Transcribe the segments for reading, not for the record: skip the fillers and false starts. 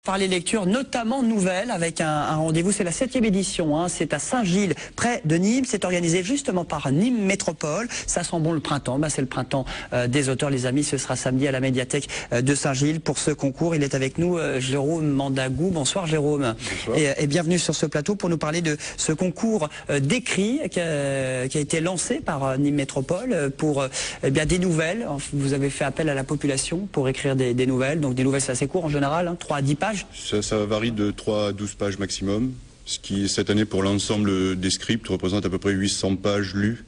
Par les lectures, notamment nouvelles, avec un rendez-vous, c'est la 7e édition, hein, c'est à Saint-Gilles, près de Nîmes, c'est organisé justement par Nîmes Métropole, ça sent bon le printemps, c'est le printemps des auteurs les amis, ce sera samedi à la médiathèque de Saint-Gilles pour ce concours. Il est avec nous, Jérôme Mandagou. Bonsoir Jérôme. Bonsoir. Et bienvenue sur ce plateau pour nous parler de ce concours d'écrit qui a été lancé par Nîmes Métropole pour des nouvelles. Vous avez fait appel à la population pour écrire des nouvelles, donc des nouvelles c'est assez court en général, hein, 3 à 10 pages. Ça varie de 3 à 12 pages maximum, ce qui cette année pour l'ensemble des scripts représente à peu près 800 pages lues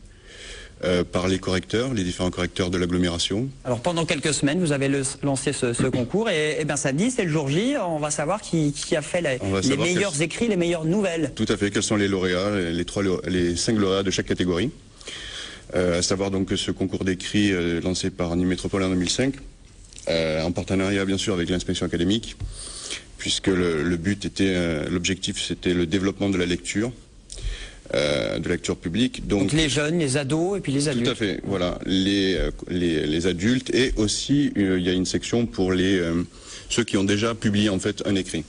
par les correcteurs, les différents correcteurs de l'agglomération. Alors pendant quelques semaines vous avez lancé ce concours et samedi c'est le jour J, on va savoir qui a fait les meilleurs écrits, les meilleures nouvelles. Tout à fait, quels sont les lauréats, les 5 lauréats de chaque catégorie. À savoir donc que ce concours d'écrit lancé par Nîmes Métropole en 2005, en partenariat bien sûr avec l'inspection académique, puisque l'objectif c'était le développement de la lecture publique. Donc les jeunes, les ados et puis les adultes. Tout à fait, voilà, les adultes, et aussi il y a une section pour ceux qui ont déjà publié en fait un écrit.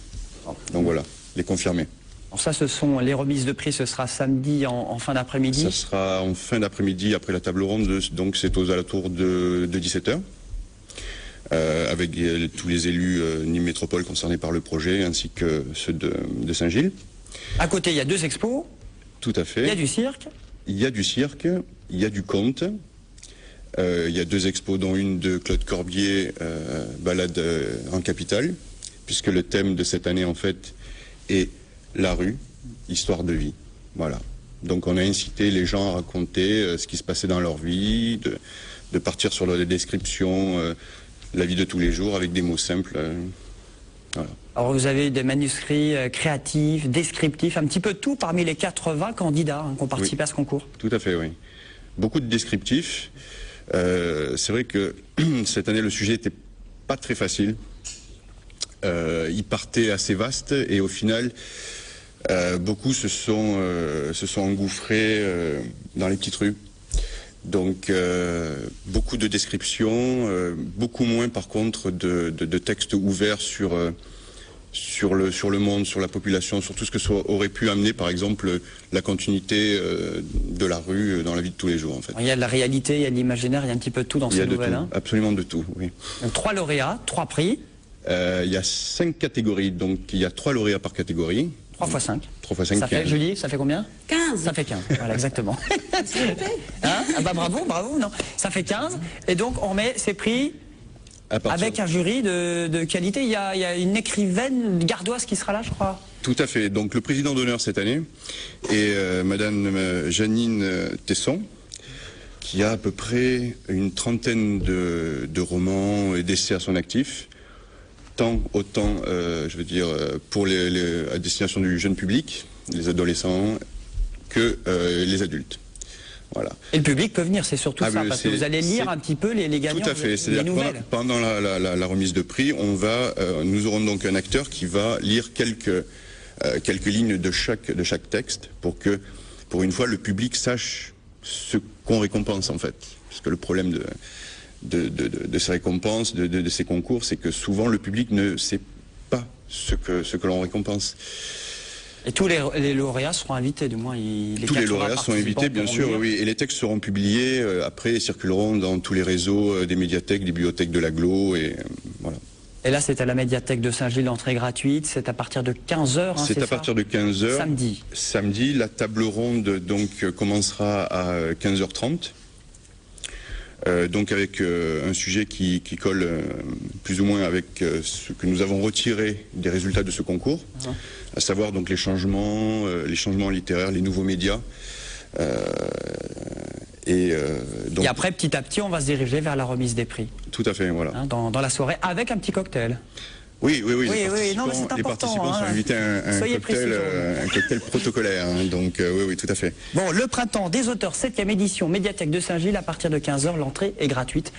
Donc voilà, les confirmés. Alors ça, ce sont les remises de prix, ce sera samedi en fin d'après-midi. Ça sera en fin d'après-midi après la table ronde, donc c'est aux alentours de 17h. Avec tous les élus Nîmes Métropole concernés par le projet, ainsi que ceux de Saint-Gilles. À côté, il y a 2 expos. Tout à fait. Il y a du cirque. Il y a du cirque, il y a du conte. Il y a 2 expos, dont une de Claude Corbier, Balade en capitale, puisque le thème de cette année, en fait, est la rue, histoire de vie. Voilà. Donc on a incité les gens à raconter ce qui se passait dans leur vie, de partir sur la description, la vie de tous les jours avec des mots simples. Voilà. Alors vous avez des manuscrits créatifs, descriptifs, un petit peu tout parmi les 80 candidats qui ont participé à ce concours. Tout à fait, oui. Beaucoup de descriptifs. C'est vrai que cette année le sujet n'était pas très facile. Il partait assez vaste et au final beaucoup se sont engouffrés dans les petites rues. Donc beaucoup de descriptions, beaucoup moins par contre de textes ouverts sur le monde, sur la population, sur tout ce que ça aurait pu amener par exemple la continuité de la rue dans la vie de tous les jours en fait. Il y a de la réalité, il y a de l'imaginaire, il y a un petit peu de tout dans ces nouvelles. Il y a de tout, absolument de tout, oui. Donc 3 lauréats, 3 prix. Il y a 5 catégories, donc il y a 3 lauréats par catégorie. 3 x 5. 3 x 5. Ça fait, Julie, ça fait combien? 15. Ça fait 15, voilà, exactement. Hein, ah bah bravo, non. Ça fait 15. Et donc, on met ces prix avec un jury de qualité. Il y a une écrivaine gardoise qui sera là, je crois. Tout à fait. Donc, le président d'honneur cette année est Madame Janine Tesson, qui a à peu près une trentaine de romans et d'essais à son actif. Autant, je veux dire, pour à destination du jeune public, les adolescents, que les adultes. Voilà. Et le public peut venir, c'est surtout ça, parce que vous allez lire un petit peu les gagnants, tout à fait. les nouvelles. Pendant la remise de prix, nous aurons donc un acteur qui va lire quelques lignes de chaque texte pour que, pour une fois, le public sache ce qu'on récompense en fait. Parce que le problème de ces récompenses, de ces concours, c'est que souvent le public ne sait pas ce que l'on récompense. Et tous les lauréats seront invités, du moins. Tous les lauréats sont invités, bien sûr, oui. Et les textes seront publiés, après circuleront dans tous les réseaux des médiathèques, des bibliothèques de l'agglo, et voilà. Et là, c'est à la médiathèque de Saint-Gilles, l'entrée gratuite, c'est à partir de 15h, hein, c'est à partir de 15h. Samedi. Samedi, la table ronde donc commencera à 15h30. Donc avec un sujet qui colle plus ou moins avec ce que nous avons retiré des résultats de ce concours, à savoir donc les changements littéraires, les nouveaux médias. Et après, petit à petit, on va se diriger vers la remise des prix. Tout à fait, voilà. Hein, dans la soirée, avec un petit cocktail. Oui, non, mais c'est important, les participants sont invités à un cocktail protocolaire, hein, donc oui, tout à fait. Bon, le printemps des auteurs, 7e édition, médiathèque de Saint-Gilles, à partir de 15h, l'entrée est gratuite.